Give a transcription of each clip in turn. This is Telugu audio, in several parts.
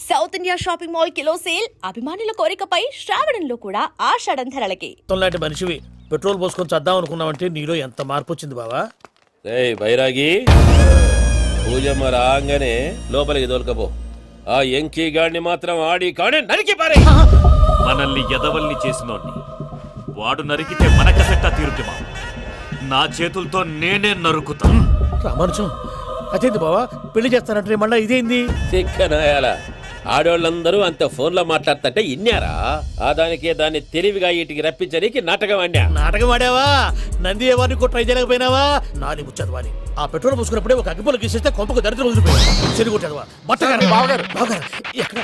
South India shopping mall kilo sale అభిమానుల కోరికపై శ్రావణంలో కూడా ఆషాఢం ధరలకి. తొల్లాంటి మనిషివి పెట్రోల్ పోసుకొని చద్దాం అనుకున్నావంటే నీలో ఎంత మార్పు వచ్చింది బావా. ఏయ్ బైరాగి, పూజమ్మ రాగానే లోపలికి దొరకపో. ఆ ఎంకీ గాడిని మాత్రం ఆడి కాడే నరికి పారే. మనల్ని ఎదవల్ని చేసినోడ్ని వాడు నరికితే మనకసెట్టా తీరుతుమా? నా చేతులతో నేనే నరుకుతా. రామానుజం అదేంది బావా, పెళ్లి చేస్తానంటే మళ్ళా ఇదేంది? చిక్కనాయాల ఆడోళ్ళందరూ అంత ఫోన్లో మాట్లాడుతుంటే ఇన్నారా? ఆ దానికే దాన్ని తెలివిగా ఇటుకి రప్పించడానికి నాటకం ఆడా. నాటకం ఆడావా? నంది ఎవరిని ట్రై చేయలేకపోయినావా? నాని ముచ్చదవాని ఆ పెట్రోల్ పోసుకున్నప్పుడే ఒక అగ్గిపొల గీసేస్తే కొంపకు దరిద్రం వదిలిపోయాడు. చెరుగు కొట్టదవా బట్టగారు బావగారు బావగారు ఎక్కడ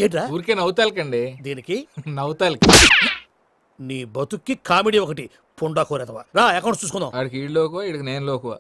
ఏంట్రా? ఊరికే నవ్వుతాలకండి. దీనికి నవ్వుతాలకి నీ బతుక్కి కామెడీ ఒకటి పుండా కోరేదవా. రా అకౌంట్స్ చూసుకుందాం. ఆడికి ఈడులోకో ఈడికి నేను లోకువా.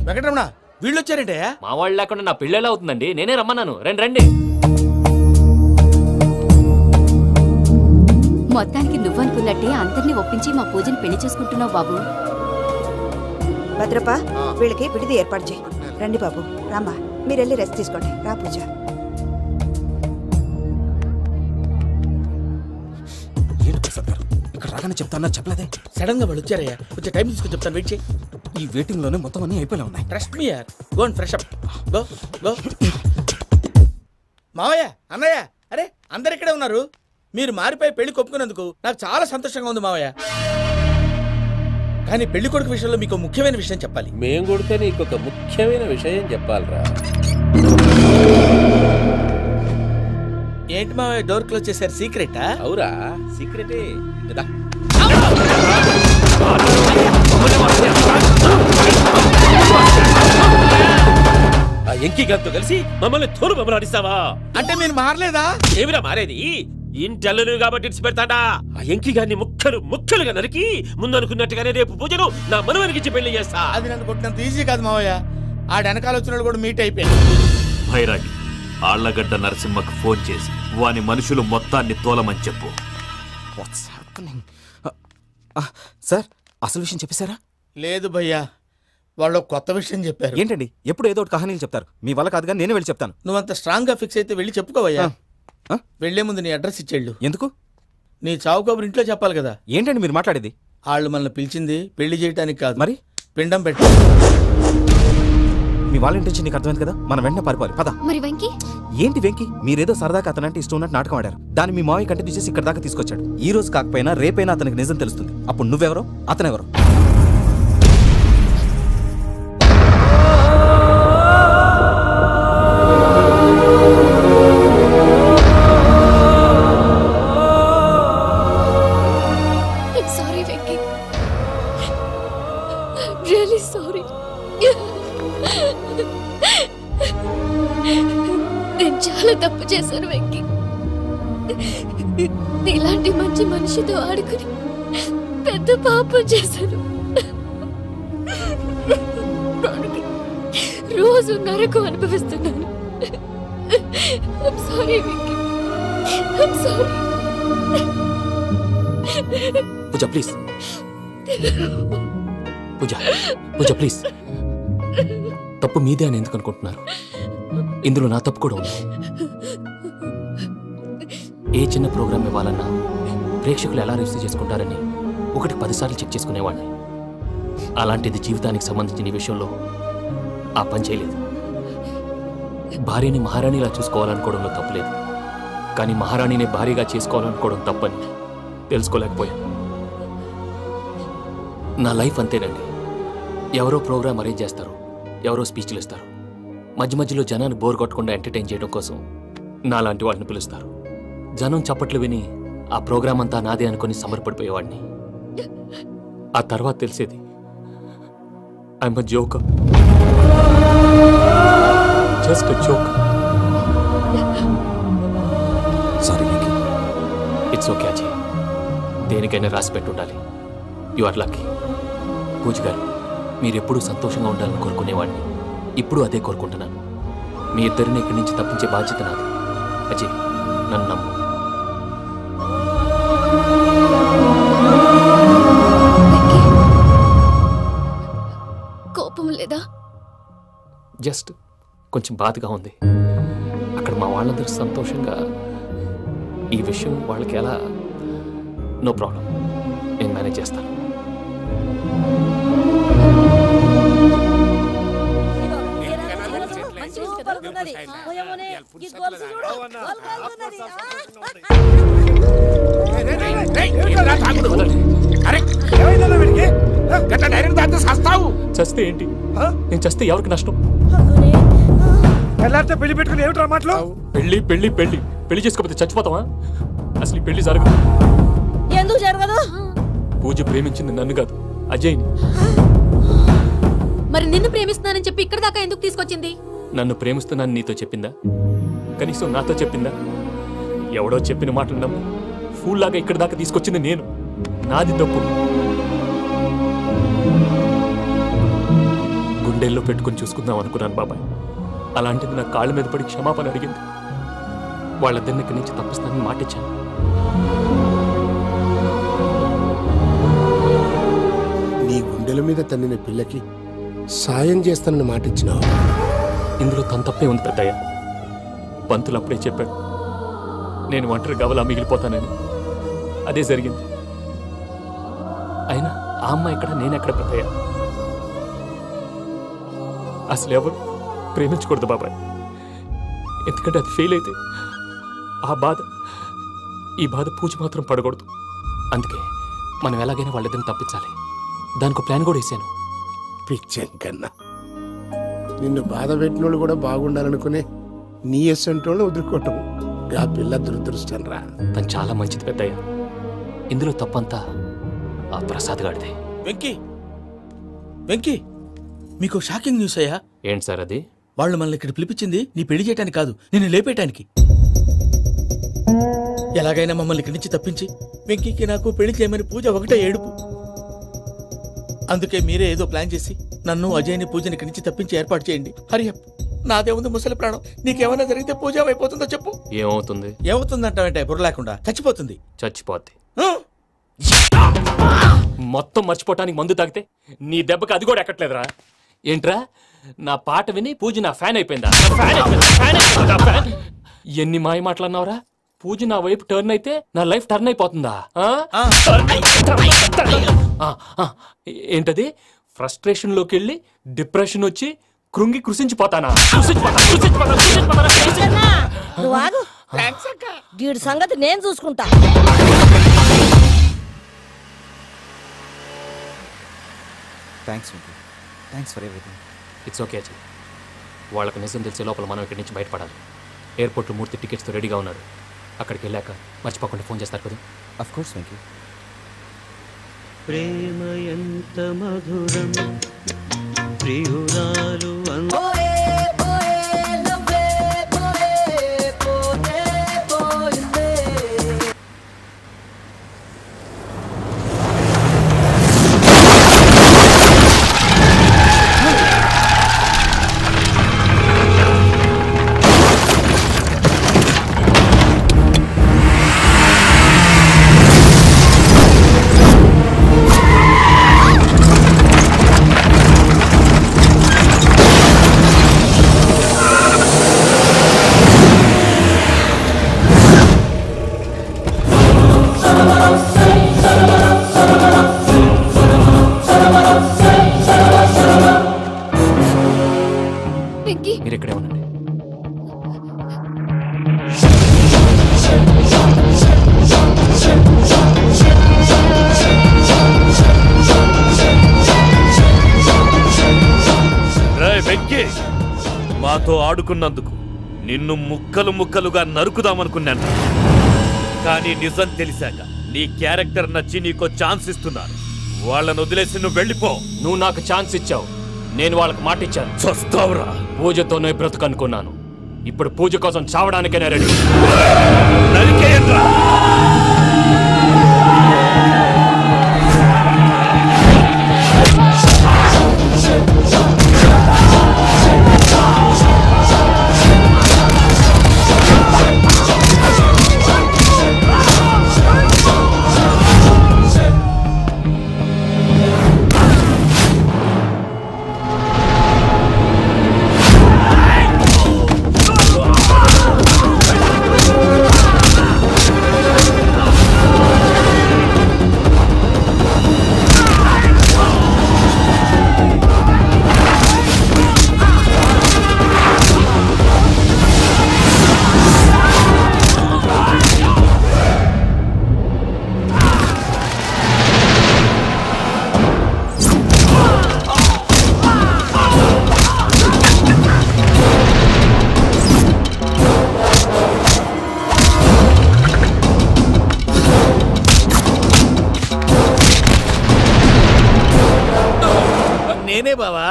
వెంకటరమణ వీళ్ళు వచ్చారంటే మా వాళ్ళు లేకుండా నా పెళ్ళి ఎలా అవుతుందండి? నేనే రమ్మన్నాను. రండి రండి. మొత్తానికి నువ్వనుకున్నట్టే అందరినీ ఒప్పించి మా పూజని పెళ్లి చేసుకుంటున్నావు బాబు. భద్రప వీళ్ళకి విడిది ఏర్పాటు చేయి. రండి బాబు, రామ్మా మీరెళ్ళి రెస్ట్ తీసుకోండి. రా పూజ. ఇక్కడ రాగానే చెప్తానా చెప్పలేదే? సడన్ గా వాళ్ళు వచ్చారయ్యా, కొంచెం టైం తీసుకొని చెప్తాను. వెయిట్ చేయి. ఈ వెయిటింగ్ లోనే మొత్తం అన్ని అయిపోయి ఉన్నాయి. ట్రస్ట్ మీ యార్. Go and fresh up. Go go. మావయ్య, అన్నయ్య, అరే అందరు ఇక్కడే ఉన్నారు. మీరు మారిపోయి పెళ్లి కొప్పుకున్నందుకు నాకు చాలా సంతోషంగా ఉంది మావయ్య. కానీ పెళ్లి కొడుకు విషయంలో మీకు ముఖ్యమైన విషయం చెప్పాలి. మేం కొడితే నీకు ఒక ముఖ్యమైన విషయం చెప్పాలరా. ఏంటి మావయ్య డోర్ క్లోజ్ చేశారు? సీక్రెటా? అవురా, సీక్రెటే కదా. ఆ ఎంకీ గారితో కలిసి మమ్మల్ని తోలు బొమ్మలాడిస్తావా? అంటే మీరు మారలేదా? ఏమిరా మారేది? ఇంటల్లు కాబట్టి ఇడిచి పెడతాడా? ఆ ఎంకీ గారిని ముక్కలుగా నరికి ముందనుకున్నట్టుగానే రేపు పూజను నా మనవనికిచ్చి పెళ్లి చేస్తా. అది నన్ను కొట్టినంత ఈజీ కాదు మావయ్య. ఆ వెనకాల వచ్చిన కూడా మీట్ అయిపోయాడు. భైరాగి, ఆళ్లగడ్డ నరసింహకు ఫోన్ చేసి వాని మనుషులు మొత్తాన్ని తోలమని చెప్పు. సార్ అసలు విషయం చెప్పేశారా? లేదు భయ్యా, వాళ్ళు కొత్త విషయం చెప్పారు. ఏంటండి ఎప్పుడు ఏదో ఒకటి కహానీలు చెప్తారు? మీ వల్ల కాదుగా, నేనే వెళ్ళి చెప్తాను. నువ్వంత స్ట్రాంగ్ గా ఫిక్స్ అయితే వెళ్ళి చెప్పుకోవయ్యా. వెళ్లే ముందు నీ అడ్రస్ ఇచ్చేళ్ళు. ఎందుకు? నీ చావు కబురు ఇంట్లో చెప్పాలి కదా. ఏంటండి మీరు మాట్లాడేది? వాళ్ళు మనల్ని పిలిచింది పెళ్లి చేయడానికి కాదు, మరి పిండం పెట్టి. మీ వాళ్ళ ఇంటి నీకు అర్థమైంది కదా, మనం వెంటనే పారిపోవాలి. పద. మరి వెంకీ? ఏంటి వెంకీ? మీరేదో సరదాగా అతనంటే ఇష్టం ఉన్నట్టు నాటకం ఆడారు. దాన్ని మీ మావయ్య కంటిన్యూ చేసి ఇక్కడ దాకా తీసుకొచ్చాడు. ఈ రోజు కాకపోయినా రేపైనా అతనికి నిజం తెలుస్తుంది. అప్పుడు నువ్వెవరో అతనెవరో. Sorry Venky, really sorry. నేను చాలా తప్పు చేశాను వెంకీ. ఇలాంటి మంచి మనిషితో ఆడుకుని పెద్ద పాపం చేశాను. రోజు నరకం అనుభవిస్తున్నాను. Sorry Venky, sorry. Pooja please, Pooja please. తప్పు మీదే అని ఎందుకు అనుకుంటున్నారు? ఇందులో నా తప్పు కూడా ఉంది. ఏ చిన్న ప్రోగ్రామ్ ఇవ్వాలన్నా ప్రేక్షకులు ఎలా రిసీవ్ చేసుకుంటారని 10 సార్లు చెక్ చేసుకునేవాడిని. అలాంటిది జీవితానికి సంబంధించిన ఈ విషయంలో ఆ పని చేయలేదు. భార్యని మహారాణిలా చూసుకోవాలనుకోవడంలో తప్పులేదు, కానీ మహారాణిని భార్యగా చేసుకోవాలనుకోవడం తప్పని తెలుసుకోలేకపోయాను. నా లైఫ్ అంతేనండి. ఎవరో ప్రోగ్రామ్ అరేంజ్ చేస్తారు, ఎవరో స్పీచ్లు ఇస్తారు. మధ్యలో జనాన్ని బోర్ కొట్టకుండా ఎంటర్టైన్ చేయడం కోసం నాలాంటి వాళ్ళని పిలుస్తారు. జనం చప్పట్లు విని ఆ ప్రోగ్రామ్ అంతా నాదే అనుకుని సమర్పడిపోయేవాడిని. ఆ తర్వాత తెలిసేది I'm a joker, just a joker. It's okay Ajay, దేనికైనా రాసి పెట్టుండాలి. You are lucky. పూజ గారు, మీరెప్పుడూ సంతోషంగా ఉండాలని కోరుకునేవాడిని. ఇప్పుడు అదే కోరుకుంటున్నాను. మీ ఇద్దరిని ఇక్కడి నుంచి తప్పించే బాధ్యత నాది. అజయ్, నన్ను నమ్ము. కోపం లేదా? జస్ట్ కొంచెం బాధగా ఉంది. అక్కడ మా వాళ్ళందరూ సంతోషంగా, ఈ విషయం వాళ్ళకి ఎలా? నో ప్రాబ్లం, నేను మేనేజ్ చేస్తాను. చస్తే ఏంటి? నేను చస్తే ఎవరికి నష్టం? పెళ్లి పెట్టుకుని ఏమిట్రా మాటలు? పెళ్లి పెళ్లి పెళ్లి పెళ్లి చేసుకోకపోతే చచ్చిపోతావా? అసలు ఈ పెళ్లి జరగదు. ఎందుకు జరగదు? పూజ ప్రేమించింది నన్ను కాదు, అజయ్ని. మరి నిన్ను ప్రేమిస్తున్నానని చెప్పి ఇక్కడ దాకా ఎందుకు తీసుకొచ్చింది? నన్ను ప్రేమిస్తున్నాను నీతో చెప్పిందా? కనీసం నాతో చెప్పిందా? ఎవడో చెప్పిన మాటలు నమ్మి ఫూల్ లాగా ఇక్కడ దాకా తీసుకొచ్చింది నేను. నాది తప్పు. గుండెల్లో పెట్టుకుని చూసుకుందాం అనుకున్నాను బాబాయ్. అలాంటిది నా కాళ్ళ మీద పడి క్షమాపణ అడిగింది. వాళ్ళిద్దరిని ఇక్కడి నుంచి తప్పిస్తానని మాటిచ్చాను. నీ గుండెల మీద తన్నిన పిల్లకి సాయం చేస్తానని మాటిచ్చినావు. ఇందులో తన తప్పే ఉంది పెద్దయ్య. పంతులు అప్పుడే చెప్పాడు నేను ఒంటరి గవలా మిగిలిపోతానని. అదే జరిగింది. అయినా ఆ అమ్మాయి ఎక్కడ, నేనెక్కడ పెద్దయ్య? అసలు ఎవరు ప్రేమించకూడదు బాబాయ్. ఎందుకంటే అది ఫెయిల్ అయితే ఆ బాధ, ఈ బాధ పూజ మాత్రం పడకూడదు. అందుకే మనం ఎలాగైనా వాళ్ళిద్దరిని తప్పించాలి. దానికి ప్లాన్ కూడా వేసాను. పిచ్చం కన్నా నిన్ను బాధ పెట్టినోళ్ళు కూడా బాగుండాలనుకునే నీ ఎస్సంటోళ్ళు వదులుకోవటం ఆ పిల్ల దురదృష్టం రా. తను చాలా మంచిది పెద్దయ్య. ఇందులో తప్పంతా ఆ ప్రసాద్ గాడిదే. వెంకీ, వెంకీ, మీకు షాకింగ్ న్యూస్ అయ్యా. ఏంటి సార్ అది? వాళ్ళు మనల్ని ఇక్కడ పిలిపించింది నీ పెళ్లి చేయడానికి కాదు, నిన్ను లేపేయటానికి. ఎలాగైనా మమ్మల్ని ఇక్కడి నుంచి తప్పించి వెంకీకి నాకు పెళ్లి చేయమని పూజ ఒకటే ఏడుపు. అందుకే మీరే ఏదో ప్లాన్ చేసి నన్ను అజయ్ని పూజని ఇక్కడి నుంచి తప్పించి ఏర్పాటు చేయండి. హరియప్, నాదే ఉంది ముసలి ప్రాణం. నీకేమైనా జరిగితే పూజ అయిపోతుందో చెప్పు. ఏమవుతుంది? ఏమవుతుందంటే బుర్ర లేకుండా చచ్చిపోతుంది. చచ్చిపోద్ది. మొత్తం మర్చిపోవటానికి మందు తాగితే నీ దెబ్బకి అది కూడా ఎక్కట్లేదురా. ఏంట్రా, నా పాట విని పూజ నా ఫ్యాన్ అయిపోయిందా? ఎన్ని మాయ మాటలన్నావురా? పూజ నా వైపు టర్న్ అయితే నా లైఫ్ టర్న్ అయిపోతుందా? ఏంటది? ఫ్రస్ట్రేషన్ లోకి వెళ్ళి డిప్రెషన్ వచ్చి కృంగి కృషించిపోతానా? వీడి సంగతి నేను చూసుకుంటా. Thanks for everything. It's okay Ajay. వాళ్ళకి నిజం తెలిసే లోపల మనం ఇక్కడి నుంచి బయటపడాలి. ఎయిర్పోర్ట్లో మూర్తి టికెట్స్తో రెడీగా ఉన్నారు. అక్కడికి వెళ్ళాక మర్చిపోకుండా ఫోన్ చేస్తారు కదా? Of course Venky. ప్రేమ ఎంత మధురం ప్రియురాలు మీరు ఇక్కడే ఉండండి. వెంకీ, మాతో ఆడుకున్నందుకు నిన్ను ముక్కలు ముక్కలుగా నరుకుదామనుకున్నాను. కానీ నిజం తెలిసాక నీ క్యారెక్టర్ నచ్చి నీకో ఛాన్స్ ఇస్తున్నాను. వాళ్ళను వదిలేసి నువ్వు వెళ్ళిపో. నువ్వు నాకు ఛాన్స్ ఇచ్చావు, నేను వాళ్ళకి మాట ఇచ్చాను. చస్తావురా. పూజతోనే బ్రతుకనుకున్నాను. ఇప్పుడు పూజ కోసం చావడానికైనా రెడీ. నరికేయండ్రా. బావా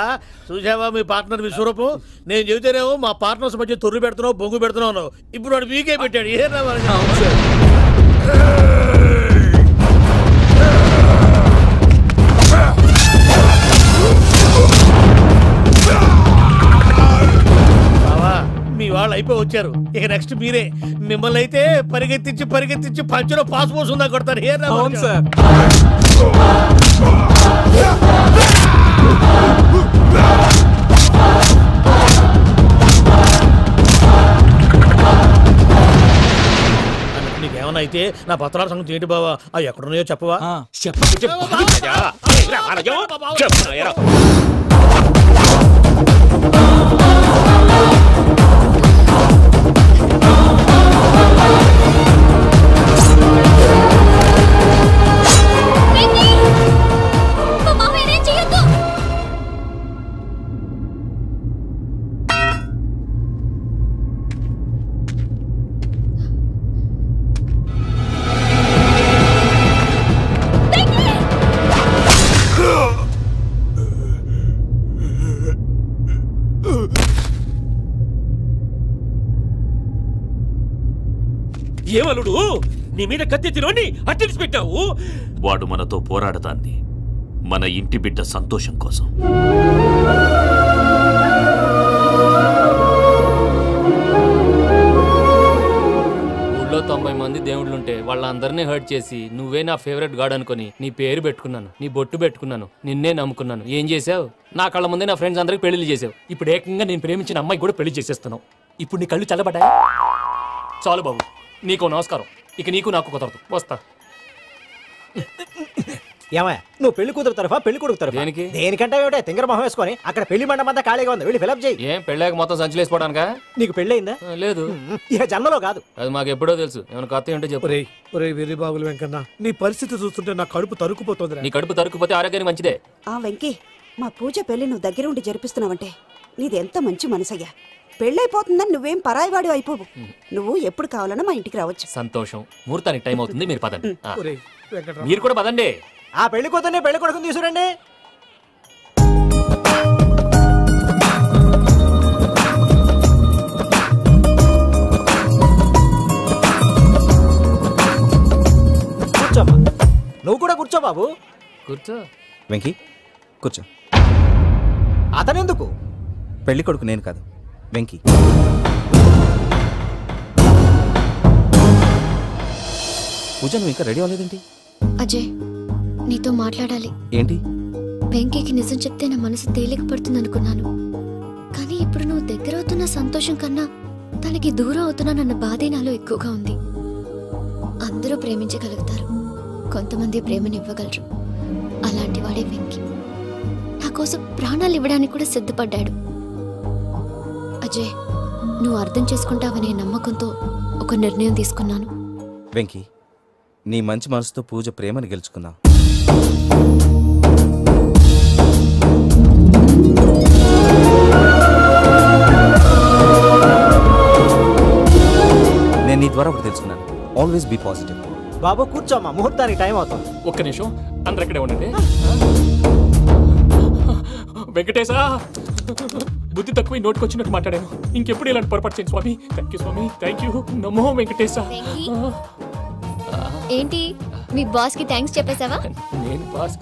చూసావా మీ పార్ట్నర్ విశ్వరూపం? నేను చెబితేనేమో మా పార్ట్నర్స్ మధ్య తొర్రు పెడుతున్నావు, బొంగు పెడుతున్నావు. ఇప్పుడు వాడు మీకే పెట్టాడు. ఏ బావా మీ వాళ్ళు అయిపోయి వచ్చారు. ఇక నెక్స్ట్ మీరే. మిమ్మల్ని అయితే పరిగెత్తించి పంచలో పాస్ పోసుందా కొడతారు. ఏ సార్ నీకేమన్నా అయితే నా పత్రాల సంగతి ఏంటి బావా? అవి ఎక్కడున్నాయో చెప్పవా? ఏమలుడు నీ మీద కత్తెత్తిలోని అట్టెలిసి పెట్టావు. వాడు మనతో పోరాడతాంది మన ఇంటి బిడ్డ సంతోషం కోసం. ఊళ్ళో 90 మంది దేవుళ్ళుంటే వాళ్ళందరినీ హర్ట్ చేసి నువ్వే నా ఫేవరెట్ గాడ్ అనుకుని నీ పేరు పెట్టుకున్నాను, నీ బొట్టు పెట్టుకున్నాను, నిన్నే నమ్ముకున్నాను. ఏం చేసావు? నా కళ్ళ ముందే నా ఫ్రెండ్స్ అందరికి పెళ్లి చేసావు. ఇప్పుడు ఏకంగా నేను ప్రేమించిన అమ్మాయి కూడా పెళ్లి చేసేస్తున్నావు. ఇప్పుడు నీ కళ్ళు చల్లబడ్డాయి. చాలు బాబు, నీకు నమస్కారం. ఇక నీకు నాకు కుదరదు. వస్తా. ఏమయ్యా నువ్వు పెళ్లి కూతురు తరఫా పెళ్లి కొడుకు తరఫా? దేనికి? దేనికంటే ఏమిటో తింగర మొహం వేసుకొని అక్కడ పెళ్లి మండపం అంతా ఖాళీగా ఉంది, వెళ్ళి ఫిలప్ చేయి. ఏం పెళ్ళాక మొత్తం సంచలేసిపోవడానికా? నీకు పెళ్ళయిందా? లేదు. ఇక జన్మలో కాదు. అది మాకు ఎప్పుడో తెలుసు. ఏమైనా కొత్త ఏంటో చెప్పు. ఒరే వెర్రిబాగులు వెంకన్న, నీ పరిస్థితి చూస్తుంటే నా కడుపు తరుక్కుపోతుంది. నీ కడుపు తరుక్కుపోతే ఆరోగ్యానికి మంచిదే. వెంకీ, మా పూజ పెళ్లి నువ్వు దగ్గరుండి జరిపిస్తున్నావంటే నీది ఎంత మంచి మనసయ్యా. పెళ్ళైపోతుందని నువ్వేం పరాయివాడి అయిపోవు. నువ్వు ఎప్పుడు కావాలన్నా మా ఇంటికి రావచ్చు. సంతోషం. ముహూర్తానికి టైం అవుతుంది, మీరు పదండి. మీరు కూడా పదండి. ఆ పెళ్లి కూతుర్ని పెళ్లి కొడుకుని తీసుకురండి. కూర్చోమ్మా. నువ్వు కూడా కూర్చో బాబు. కూర్చో. వెంకీ కూర్చో. అతనెందుకు? పెళ్లి కొడుకు నేను కాదు, వెంకీ. పూజ నువ్వు ఇంకా రెడీ అవ్వలేదేంటి? అజయ్, నీతో మాట్లాడాలి. ఏంటి? వెంకీకి నిజం చెప్తే నా మనసు తేలిక పడుతుంది అనుకున్నాను. కానీ ఇప్పుడు నువ్వు దగ్గర అవుతున్న సంతోషం కన్నా తనకి దూరం అవుతున్నానన్న బాధే నాలో ఎక్కువగా ఉంది. అందరూ ప్రేమించగలుగుతారు, కొంతమంది ప్రేమనివ్వగలరు. అలాంటి వాడే వెంకీ. నా కోసం ప్రాణాలు ఇవ్వడానికి కూడా సిద్ధపడ్డాడు. అజయ్, నువ్వు అర్థం చేసుకుంటావనే నమ్మకంతో ఒక నిర్ణయం తీసుకున్నాను. వెంకీ, నీ మంచి మనసుతో పూజ ప్రేమని గెలుచుకుందాం. నేను నీ ద్వారా ఒకటి తెలుసుకున్నాను. Always be positive. బాబు కూర్చోమ్మా, ముహూర్తానికి టైం అవుతుంది. ఒక్క నిమిషం, అందరు ఇక్కడే ఉండండి. వెంకటేశా, బుద్ధి తక్కువ నోటికి వచ్చినట్టు మాట్లాడాను. ఇంకెప్పుడు ఇలాంటి పొరపాటు చేయండి swami. Thank you swami, thank you. నమో వెంకటేశా. ఏంటి, మీ బాస్ కి థ్యాంక్స్ చెప్పేశావా? నేను బాస్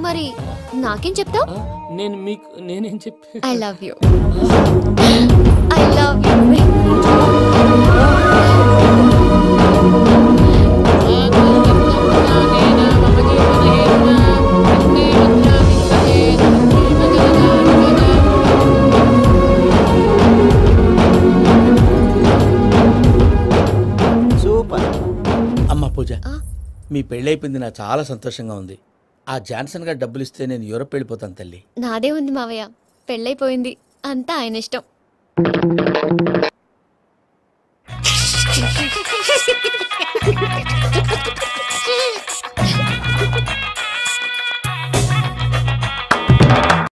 మరి నాకేం చెప్తావు? నేను మీకు నేనేం చెప్పి I love you. I love you. Super. అమ్మ పూజ, మీ పెళ్ళైపోయింది, నాకు చాలా సంతోషంగా ఉంది. ఆ జాన్సన్ గారు డబ్బులు ఇస్తే నేను యూరప్ వెళ్ళిపోతాను తల్లి. నాదే ఉంది మావయ్య, పెళ్ళైపోయింది, అంతా ఆయన ఇష్టం.